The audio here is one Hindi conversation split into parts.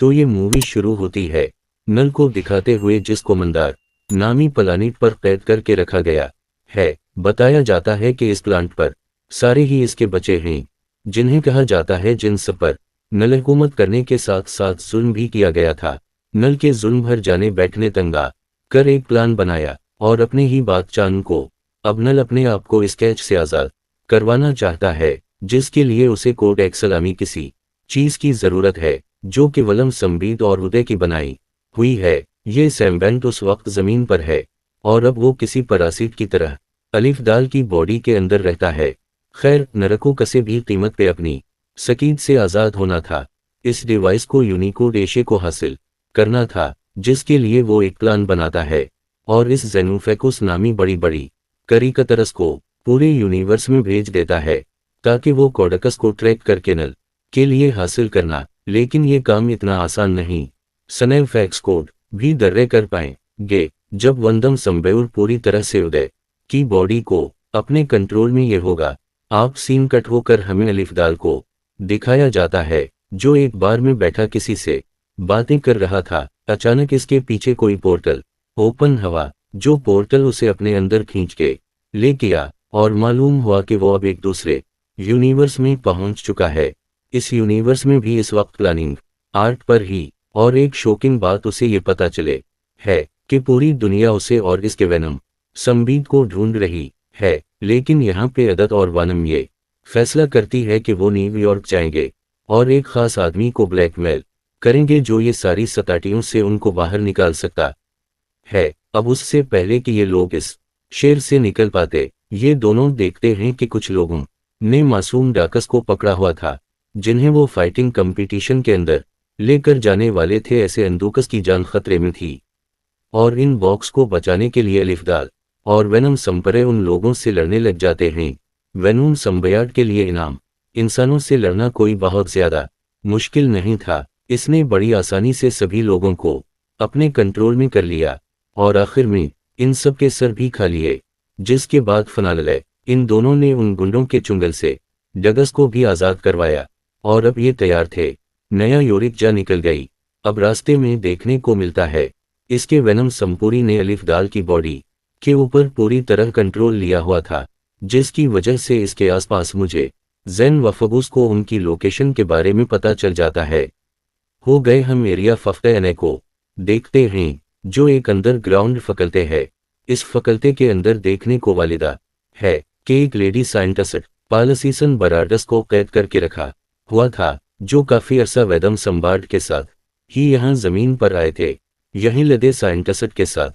तो ये मूवी शुरू होती है नल को दिखाते हुए जिसको मंदार नामी प्लानिट पर कैद करके रखा गया है। बताया जाता है कि इस प्लांट पर सारे ही इसके बच्चे हैं, जिन्हें कहा जाता है जिन्स पर नल हुकूमत करने के साथ साथ जुल्म भी किया गया था। नल के जुल्म भर जाने बैठने तंगा कर एक प्लान बनाया और अपने ही बादशाह को अब नल अपने आप को इस कैच से आज़ाद करवाना चाहता है, जिसके लिए उसे कोड एक सलामी किसी चीज की जरूरत है जो केवलम संबीत और उदय की बनाई हुई है। ये सैम्बेंट उस वक्त जमीन पर है और अब वो किसी परासीट की तरह अलिफ दाल की बॉडी के अंदर रहता है। खैर, नरको कसे भी कीमत पे अपनी सकीद से आज़ाद होना था। इस डिवाइस को यूनिकोड एशे को हासिल करना था, जिसके लिए वो एक प्लान बनाता है और इस जेनूफेकुस नामी बड़ी बड़ी करिकतरस को पूरे यूनिवर्स में भेज देता है ताकि वो कोडकस को ट्रैक करके नल के लिए हासिल करना। लेकिन ये काम इतना आसान नहीं। सनेफेक्स कोड भी दर्रे कर पाएंगे जब वंदम संबेउर पूरी तरह से उदय की बॉडी को अपने कंट्रोल में ये होगा। आप सीन कट होकर हमें अलिफ दाल को दिखाया जाता है जो एक बार में बैठा किसी से बातें कर रहा था। अचानक इसके पीछे कोई पोर्टल ओपन हुआ, जो पोर्टल उसे अपने अंदर खींच के ले गया और मालूम हुआ कि वो अब एक दूसरे यूनिवर्स में पहुंच चुका है। इस यूनिवर्स में भी इस वक्त प्लानिंग आर्ट पर ही और एक शॉकिंग बात उसे ये पता चले है कि पूरी दुनिया उसे और इसके वेनम संबीत को ढूंढ रही है। लेकिन यहाँ पे अदत और वानम ये फैसला करती है कि वो न्यूयॉर्क जाएंगे और एक खास आदमी को ब्लैकमेल करेंगे जो ये सारी सताटियों से उनको बाहर निकाल सकता है। अब उससे पहले कि ये लोग इस शेर से निकल पाते, ये दोनों देखते हैं कि कुछ लोगों ने मासूम डाकस को पकड़ा हुआ था, जिन्हें वो फाइटिंग कंपटीशन के अंदर लेकर जाने वाले थे। ऐसे अंदूकस की जान खतरे में थी और इन बॉक्स को बचाने के लिए अलिफ दाल और वेनम संपरे उन लोगों से लड़ने लग जाते हैं। वेनम संबयार्ड के लिए इनाम इंसानों से लड़ना कोई बहुत ज्यादा मुश्किल नहीं था। इसने बड़ी आसानी से सभी लोगों को अपने कंट्रोल में कर लिया और आखिर में इन सब के सर भी खा लिए, जिसके बाद फनाले इन दोनों ने उन गुंडों के चुंगल से डगस को भी आज़ाद करवाया और अब ये तैयार थे। नया योरिक जा निकल गई। अब रास्ते में देखने को मिलता है इसके वेनम संपूरी ने अलिफ दाल की बॉडी के ऊपर पूरी तरह कंट्रोल लिया हुआ था, जिसकी वजह से इसके आसपास मुझे जैन वफबूस को उनकी लोकेशन के बारे में पता चल जाता है। हो गए हम एरिया 51 को देखते हैं, जो एक अंडरग्राउंड फकलते है। इस फकलते के अंदर देखने को वालिदा है कि एक लेडी साइंटिस्ट पालसीसन बराडस को कैद करके रखा हुआ था, जो काफी अरसा वेदम संबार्ड के साथ ही यहाँ जमीन पर आए थे। यहीं लदे साइंटिस्ट के साथ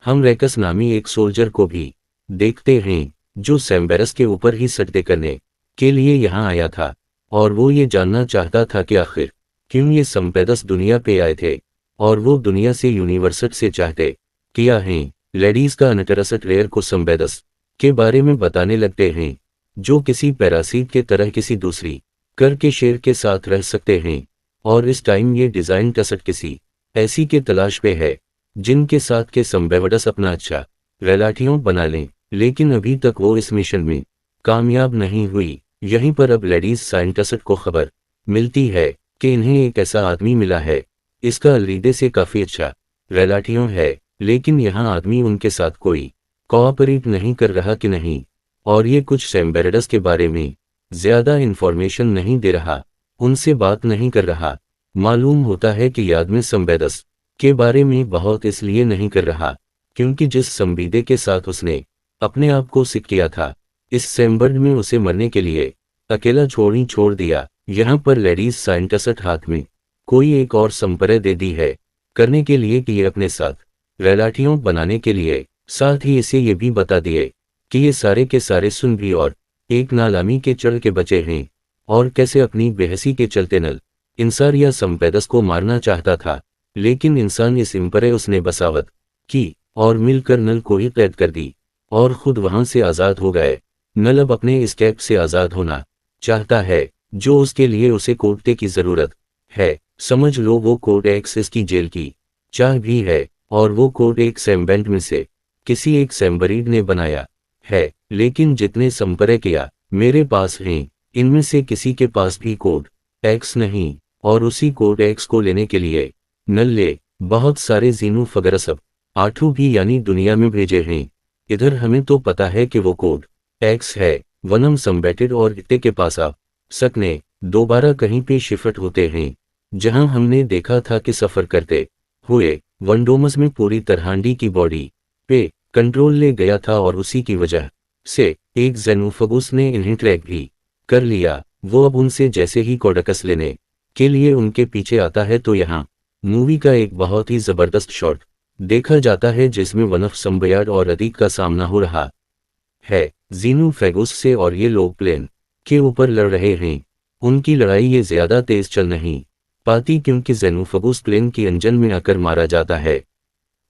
हम रेकस नामी एक सोल्जर को भी देखते हैं, जो सैम्बेरस के ऊपर ही सजदे करने के लिए यहाँ आया था और वो ये जानना चाहता था कि आखिर क्यों ये संपेदस दुनिया पे आए थे और वो दुनिया से यूनिवर्सिट से चाहते क्या हैं। लेडीज का अनटरसट रेयर को संपेदस के बारे में बताने लगते हैं, जो किसी पैरासीट के तरह किसी दूसरी कर के शेर के साथ रह सकते हैं। और इस टाइम ये डिजाइन टसट किसी ऐसी के तलाश पे है जिनके साथ के संबेवडस अपना अच्छा रिलेटियों बना लें, लेकिन अभी तक वो इस मिशन में कामयाब नहीं हुई। यहीं पर अब लेडीज साइंटिस्ट को खबर मिलती है कि इन्हें एक ऐसा आदमी मिला है, इसका अलरीदे से काफी अच्छा रिलेटियों है, लेकिन यहाँ आदमी उनके साथ कोई कोऑपरेट नहीं कर रहा कि नहीं, और ये कुछ सैम्बेरडस के बारे में ज्यादा इंफॉर्मेशन नहीं दे रहा, उनसे बात नहीं कर रहा। मालूम होता है कि याद में संबेदस के बारे में बहुत इसलिए नहीं कर रहा क्योंकि जिस संबीदे के साथ उसने अपने आप को सिक किया था, इस सैम्बर्ड में उसे मरने के लिए अकेला छोड़ दिया। यहाँ पर लेडीज साइंटिस्ट हाथ में कोई एक और संपरे दे दी है करने के लिए कि ये अपने साथ रिलेटियों बनाने के लिए, साथ ही इसे ये भी बता दिए कि ये सारे के सारे सुन भी और एक नालामी के चढ़ के बचे हैं और कैसे अपनी बेहसी के चलते नल इंसान या संपेदस को मारना चाहता था, लेकिन इंसान इस इम्परे उसने बसावत की और मिलकर नल को ही कैद कर दी और खुद वहां से आज़ाद हो गए। नल अब अपने इस कैद से आज़ाद होना चाहता है, जो उसके लिए उसे कोर्टे की ज़रूरत है। समझ लो वो कोड एक्स इसकी जेल की चाह भी है और वो कोड एक सैम्बेंट में से किसी एक सैम्बरीड ने बनाया है, लेकिन जितने संपरे किया मेरे पास हैं, इनमें से किसी के पास भी कोड एक्स नहीं और उसी कोड एक्स को लेने के लिए नल ले बहुत सारे जीनोफगरसब आठू भी यानी दुनिया में भेजे हैं। इधर हमें तो पता है कि वो कोड एक्स है। वनम संबेटेड और इत्ते के पास आ सकने दोबारा कहीं पे शिफ्ट होते हैं, जहां हमने देखा था कि सफर करते हुए वनडोमस में पूरी तरहांडी की बॉडी पे कंट्रोल ले गया था और उसी की वजह से एक जेनोफगुस ने इन्हें ट्रैक भी कर लिया। वो अब उनसे जैसे ही कोडकस लेने के लिए उनके पीछे आता है तो यहाँ मूवी का एक बहुत ही जबरदस्त शॉट देखा जाता है जिसमें वनफ संबयाड और अदीक का सामना हो रहा है जीनोफेगुस से, और ये लोग प्लेन के ऊपर लड़ रहे हैं। उनकी लड़ाई ये ज्यादा तेज चल नहीं पाती क्योंकि जेनोफगुस प्लेन की इंजन में आकर मारा जाता है।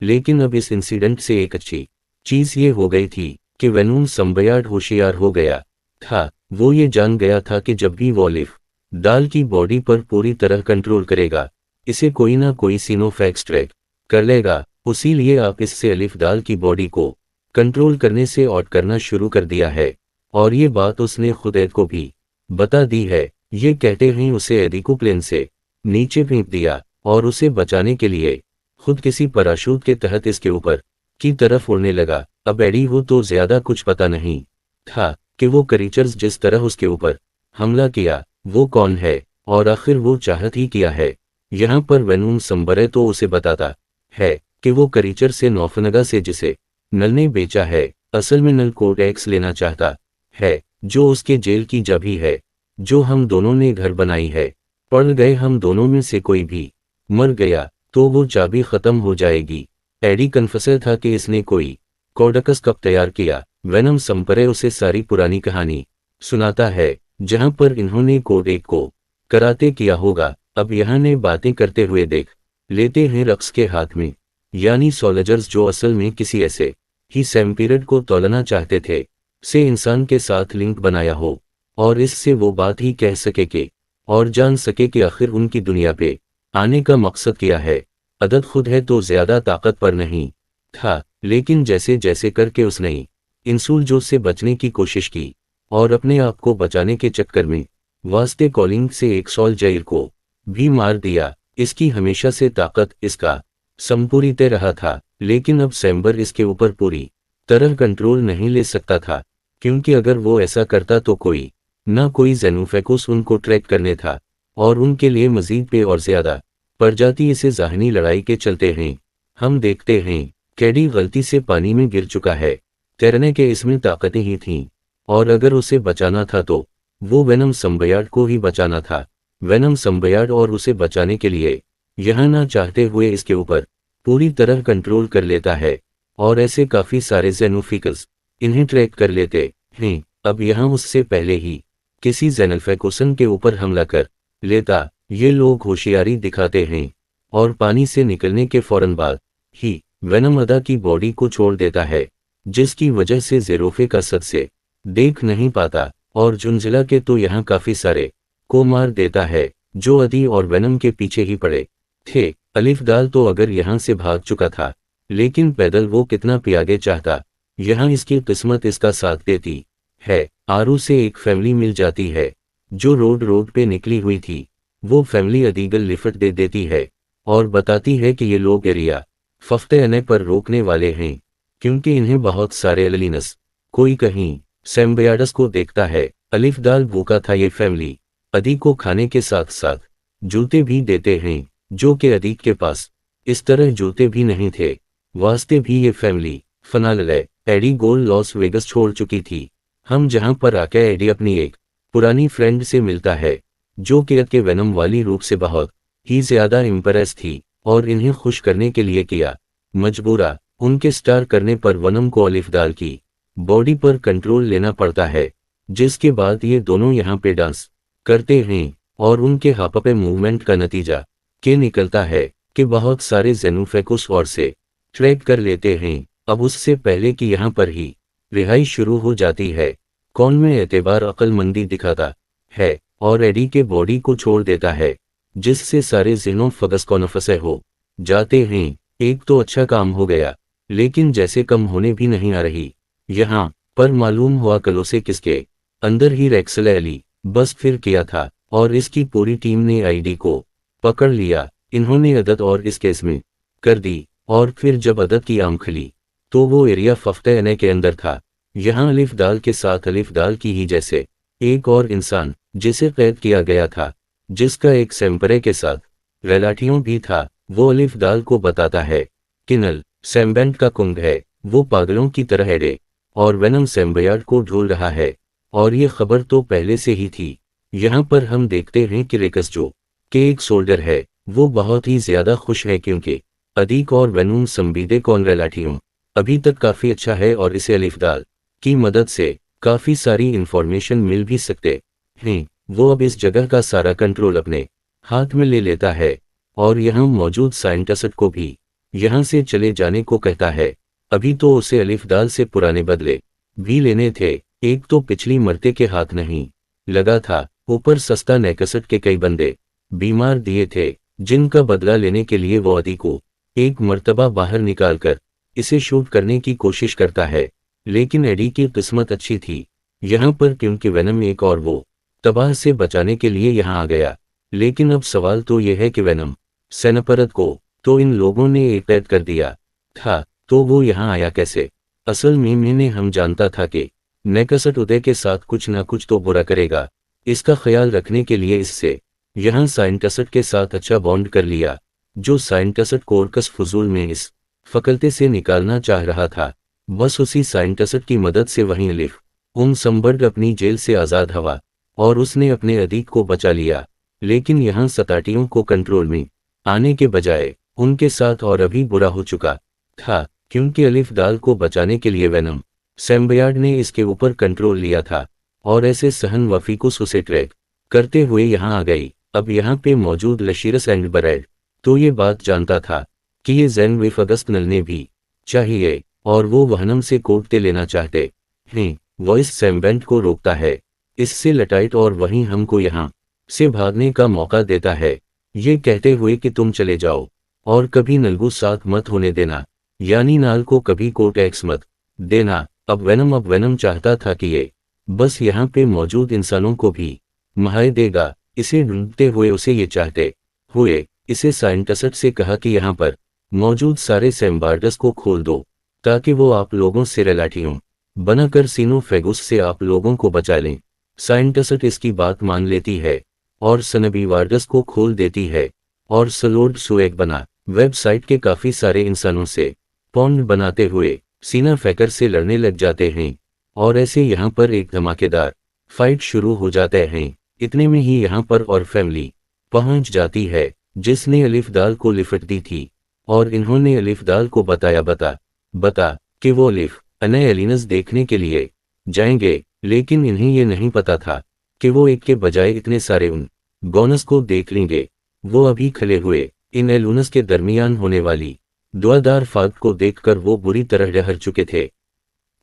लेकिन अब इस इंसिडेंट से एक अच्छी चीज ये हो गई थी कि वेनूम संबयाड होशियार हो गया था। वो ये जान गया था कि जब भी वो अलिफ दाल की बॉडी पर पूरी तरह कंट्रोल करेगा इसे कोई ना कोई सीनोफैक्स ट्रैक कर लेगा। उसी लिए आप इससे अलिफ दाल की बॉडी को कंट्रोल करने से ऑट करना शुरू कर दिया है, और ये बात उसने खुद एड को भी बता दी है। ये कहते हैं उसे एडी को प्लेन से नीचे फेंक दिया और उसे बचाने के लिए खुद किसी पैराशूट के तहत इसके ऊपर की तरफ उड़ने लगा। अब एडी को तो ज्यादा कुछ पता नहीं था कि वो क्रीचर्स जिस तरह उसके ऊपर हमला किया वो कौन है और आखिर वो चाहत ही किया है। यहाँ पर वेनूम संबरे तो उसे बताता है कि वो क्रीचर से नौफनगा से जिसे नल ने बेचा है असल में नल कोड एक्स लेना चाहता है, जो उसके जेल की चाबी है जो हम दोनों ने घर बनाई है। पड़ गए हम दोनों में से कोई भी मर गया तो वो चाबी खत्म हो जाएगी। एडी कन्फेसर था कि इसने कोई कोडकस कब तैयार किया। वेनम संपरे उसे सारी पुरानी कहानी सुनाता है जहां पर इन्होंने कोड एक को कराते किया होगा। अब यहाँ ने बातें करते हुए देख लेते हैं रक्स के हाथ में, यानी सोल्जर्स जो असल में किसी ऐसे ही सेम पीरियड को तोलना चाहते थे से इंसान के साथ लिंक बनाया हो और इससे वो बात ही कह सके कि और जान सके कि आखिर उनकी दुनिया पे आने का मकसद क्या है। अदद खुद है तो ज्यादा ताकत पर नहीं था, लेकिन जैसे जैसे करके उसने इंसुलजो से बचने की कोशिश की और अपने आप को बचाने के चक्कर में वास्ते कॉलिंग से एक सोल्जर को भी मार दिया। इसकी हमेशा से ताकत इसका संपूरित रहा था, लेकिन अब सैम्बर इसके ऊपर पूरी तरह कंट्रोल नहीं ले सकता था, क्योंकि अगर वो ऐसा करता तो कोई ना कोई जेनोफेकुस उनको ट्रैक करने था और उनके लिए मजीद पे और ज्यादा प्रजाति इसे ज़ाहनी लड़ाई के चलते हैं। हम देखते हैं कैडी गलती से पानी में गिर चुका है, तैरने के इसमें ताकतें ही थीं और अगर उसे बचाना था तो वो वेनम संबयाड को ही बचाना था। वेनम संबयाड और उसे बचाने के लिए यहाँ ना चाहते हुए इसके ऊपर पूरी तरह कंट्रोल कर लेता है और ऐसे काफी सारे जेनोफिकस इन्हें ट्रैक कर लेते हैं। अब यहाँ उससे पहले ही किसी जेनल्फेकोसन के ऊपर हमला कर लेता। ये लोग होशियारी दिखाते हैं और पानी से निकलने के फौरन बाद ही वेनम अदा की बॉडी को छोड़ देता है, जिसकी वजह से जेरोफे का सद से देख नहीं पाता और जुनजिला के तो यहाँ काफी सारे को मार देता है जो अदी और वेनम के पीछे ही पड़े थे। अलिफ दाल तो अगर यहाँ से भाग चुका था, लेकिन पैदल वो कितना पियागे चाहता। यहाँ इसकी किस्मत इसका साथ देती है। आरू से एक फैमिली मिल जाती है जो रोड पे निकली हुई थी। वो फैमिली अदीगल लिफ्ट दे देती है और बताती है कि ये लोग एरिया फफ्ते आने पर रोकने वाले हैं, क्योंकि इन्हें बहुत सारे एलिनस कोई कहीं सैम्बयाडस को देखता है। अलिफ दाल भूखा था। ये फैमिली अदी को खाने के साथ साथ जूते भी देते हैं, जो कि अदीक के पास इस तरह जूते भी नहीं थे। वास्ते भी ये फैमिली फनाले एडी गोल लॉस वेगस छोड़ चुकी थी। हम जहां पर आकर एडी अपनी एक पुरानी फ्रेंड से मिलता है जो कि के वेनम वाली रूप से बहुत ही ज्यादा इम्प्रेस थी और इन्हें खुश करने के लिए किया मजबूरा उनके स्टार करने पर वनम को अलिफ दाल की बॉडी पर कंट्रोल लेना पड़ता है, जिसके बाद ये दोनों यहाँ पे डांस करते हैं और उनके हापपे मूवमेंट का नतीजा के निकलता है कि बहुत सारे जेनोफेकुस और से ट्रैक कर लेते हैं। अब उससे पहले कि यहाँ पर ही रिहाई शुरू हो जाती है, कौन में एतबार अक्लमंदी दिखाता है और एडी के बॉडी को छोड़ देता है, जिससे सारे जेनोफगस कॉनफसे हो जाते हैं। एक तो अच्छा काम हो गया, लेकिन जैसे कम होने भी नहीं आ रही। यहाँ पर मालूम हुआ कलो से किसके अंदर ही रेक्सले अली बस फिर किया था। और इसकी पूरी टीम ने आईडी को पकड़ लिया। इन्होंने अदद और इस केस में कर दी, और फिर जब अदद की आंख खुली तो वो एरिया 59 के अंदर था। यहाँ अलिफ दाल के साथ अलिफ दाल की ही जैसे एक और इंसान जिसे कैद किया गया था, जिसका एक सैम्परे के साथ रिलेटिव भी था, वो अलिफ दाल को बताता है कि नल सैम्बेंट का कुंग है, वो पागलों की तरह एडे और वेनम सैम्बयार्ड को ढूंढ रहा है, और ये खबर तो पहले से ही थी। यहाँ पर हम देखते हैं कि रेकस जो कि एक सोल्डर है, वो बहुत ही ज्यादा खुश है क्योंकि अदीक और वेनम संबीदे कौन रिलेटिव अभी तक काफी अच्छा है और इसे अलिफ दाल की मदद से काफी सारी इंफॉर्मेशन मिल भी सकते हैं। वो अब इस जगह का सारा कंट्रोल अपने हाथ में ले लेता है और यहाँ मौजूद साइंटिस्ट को भी यहाँ से चले जाने को कहता है। अभी तो उसे अलिफ दाल से पुराने बदले भी लेने थे, एक तो पिछली मरते के हाथ नहीं लगा था, ऊपर सस्ता नेकसट के कई बंदे बीमार दिए थे, जिनका बदला लेने के लिए वो अदी को एक मर्तबा बाहर निकालकर इसे शूट करने की कोशिश करता है। लेकिन एडी की किस्मत अच्छी थी यहाँ पर, क्योंकि वेनम एक और वो तबाह से बचाने के लिए यहाँ आ गया। लेकिन अब सवाल तो यह है कि वेनम सेनापरत को तो इन लोगों ने एक कैद कर दिया था, तो वो यहाँ आया कैसे? असल में मैंने हम जानता था कि नेकसट उदय के साथ कुछ ना कुछ तो बुरा करेगा, इसका ख्याल रखने के लिए इससे यहाँ साइंटिस्ट के साथ अच्छा बॉन्ड कर लिया, जो साइंटिस्ट कोर्कस फजूल में इस फकलते से निकालना चाह रहा था। बस उसी साइंटिस्ट की मदद से वहीं अलिफ संबर्ग अपनी जेल से आज़ाद हुआ और उसने अपने अदीक को बचा लिया। लेकिन यहाँ सताटियों को कंट्रोल में आने के बजाय उनके साथ और अभी बुरा हो चुका था, क्योंकि अलिफ दाल को बचाने के लिए वेनम सैम्बयार्ड ने इसके ऊपर कंट्रोल लिया था और ऐसे सहन वफीकुस उसे ट्रैक करते हुए यहाँ आ गई। अब यहाँ पे मौजूद लशीरस एंड बरेड तो ये बात जानता था कि ये जैन विफ अगस्त नल ने भी चाहिए और वो वहनम से कोटते लेना चाहते हैं। वॉइस सैम्बेंट को रोकता है इससे लटाइट और वहीं हमको यहाँ से भागने का मौका देता है, ये कहते हुए कि तुम चले जाओ और कभी नलगू साथ मत होने देना, यानी नाल को कभी कोट एक्स मत देना। अब वेनम चाहता था कि ये बस यहाँ पे मौजूद इंसानों को भी महाय देगा। इसे ढूंढते हुए उसे ये चाहते हुए इसे साइंटिस्ट से कहा कि यहाँ पर मौजूद सारे सैम्बार्डस को खोल दो ताकि वो आप लोगों से रिलेटिव बनाकर सीनोफेगुस से आप लोगों को बचा लें। साइंटिस्ट इसकी बात मान लेती है और सनबीवार्डस को खोल देती है और सलोड सुएग बना वेबसाइट के काफी सारे इंसानों से पॉन्ड बनाते हुए सीना फैकर से लड़ने लग जाते हैं और ऐसे यहाँ पर एक धमाकेदार फाइट शुरू हो जाते हैं। इतने में ही यहाँ पर और फैमिली पहुंच जाती है जिसने अलिफ दाल को लिफ्ट दी थी और इन्होंने अलिफ दाल को बता कि वो अलिफ अने एलिनस देखने के लिए जाएंगे। लेकिन इन्हें ये नहीं पता था कि वो एक के बजाय इतने सारे उन गोनस को देख लेंगे। वो अभी खले हुए इन एलूनस के दरमियान होने वाली दुआदार फाग को देखकर वो बुरी तरह डर चुके थे,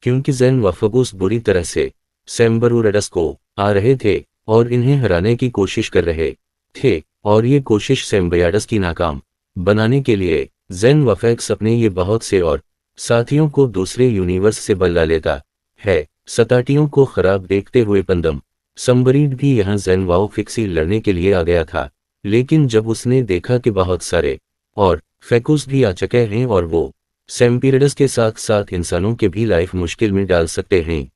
क्योंकि जैन वफगुस बुरी तरह से सैम्बरूरडस को आ रहे थे और इन्हें हराने की कोशिश कर रहे थे, और ये कोशिश सैम्बयाडस की नाकाम बनाने के लिए जैन वफेक्स अपने ये बहुत से और साथियों को दूसरे यूनिवर्स से बदला लेता है। सताटियों को खराब देखते हुए पंदम संबरीड भी यहाँ जैन वाओ फिक्सी लड़ने के लिए आ गया था, लेकिन जब उसने देखा कि बहुत सारे और फैकुस भी आ चुके हैं और वो सैम्पिरडस के साथ साथ इंसानों के भी लाइफ मुश्किल में डाल सकते हैं,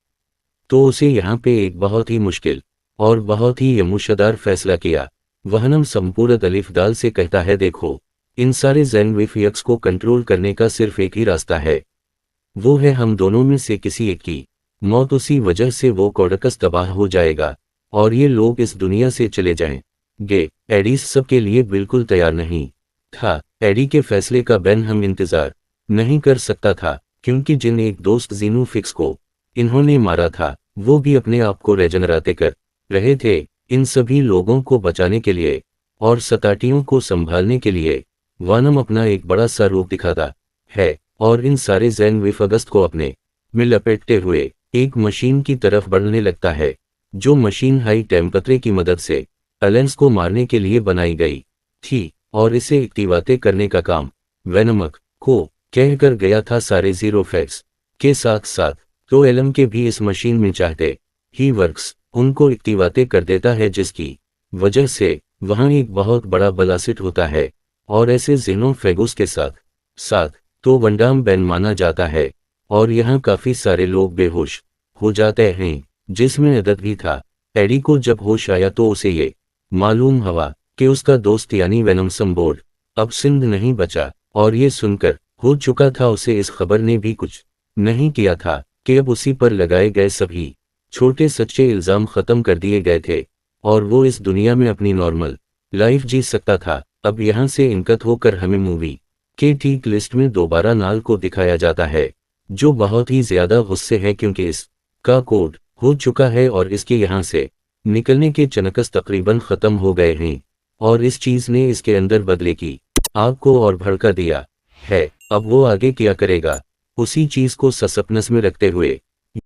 तो उसे यहाँ पे एक बहुत ही मुश्किल और बहुत ही यमुशदार फैसला किया। वहनम संपूर्ण अलिफ दाल से कहता है, देखो इन सारे जैन विफियक्स को कंट्रोल करने का सिर्फ एक ही रास्ता है, वो है हम दोनों में से किसी एक की मौत। उसी वजह से वो कोडकस तबाह हो जाएगा और ये लोग इस दुनिया से चले जाएंगे। एडीस सबके लिए बिल्कुल तैयार नहीं था। एडी के फैसले का बैन हम इंतजार नहीं कर सकता था, क्योंकि जिन एक दोस्त जीनू फिक्स को इन्होंने मारा था वो भी अपने आप को रेजनराते कर रहे थे। इन सभी लोगों को बचाने के लिए और सताटियों को संभालने के लिए वानम अपना एक बड़ा सा रूप दिखाता है और इन सारे जैन विफगस्त को अपने में लपेटते हुए एक मशीन की तरफ बढ़ने लगता है, जो मशीन हाई टेम्परेचर की मदद से एलेंस को मारने के लिए बनाई गई थी और इसे एक्टिवाते करने का काम वेनमक को कहकर गया था। सारे जीरो फैक्स के साथ साथ तो एलम के भी इस मशीन में चाहते ही वर्क्स उनको एक्टिवाते कर देता है, जिसकी वजह से वहां एक बहुत बड़ा ब्लास्ट होता है और ऐसे जेनोफेगुस के साथ साथ तो वंडाम बैन माना जाता है और यहाँ काफी सारे लोग बेहोश हो जाते हैं, जिसमें अदद भी था। एडी को जब होश आया तो उसे ये मालूम हुआ कि उसका दोस्त यानी वेनम समबोर्ड अब सिंध नहीं बचा, और ये सुनकर हो चुका था उसे इस खबर ने भी कुछ नहीं किया था कि अब उसी पर लगाए गए सभी छोटे सच्चे इल्जाम खत्म कर दिए गए थे और वो इस दुनिया में अपनी नॉर्मल लाइफ जी सकता था। अब यहाँ से इनकत होकर हमें मूवी के ठीक लिस्ट में दोबारा नाल को दिखाया जाता है, जो बहुत ही ज्यादा गुस्से है क्योंकि इस का कोड हो चुका है और इसके यहाँ से निकलने के चनकस तकरीबन खत्म हो गए हैं और इस चीज ने इसके अंदर बदले की आग को और भड़का दिया है। अब वो आगे क्या करेगा, उसी चीज को सस्पेंस में रखते हुए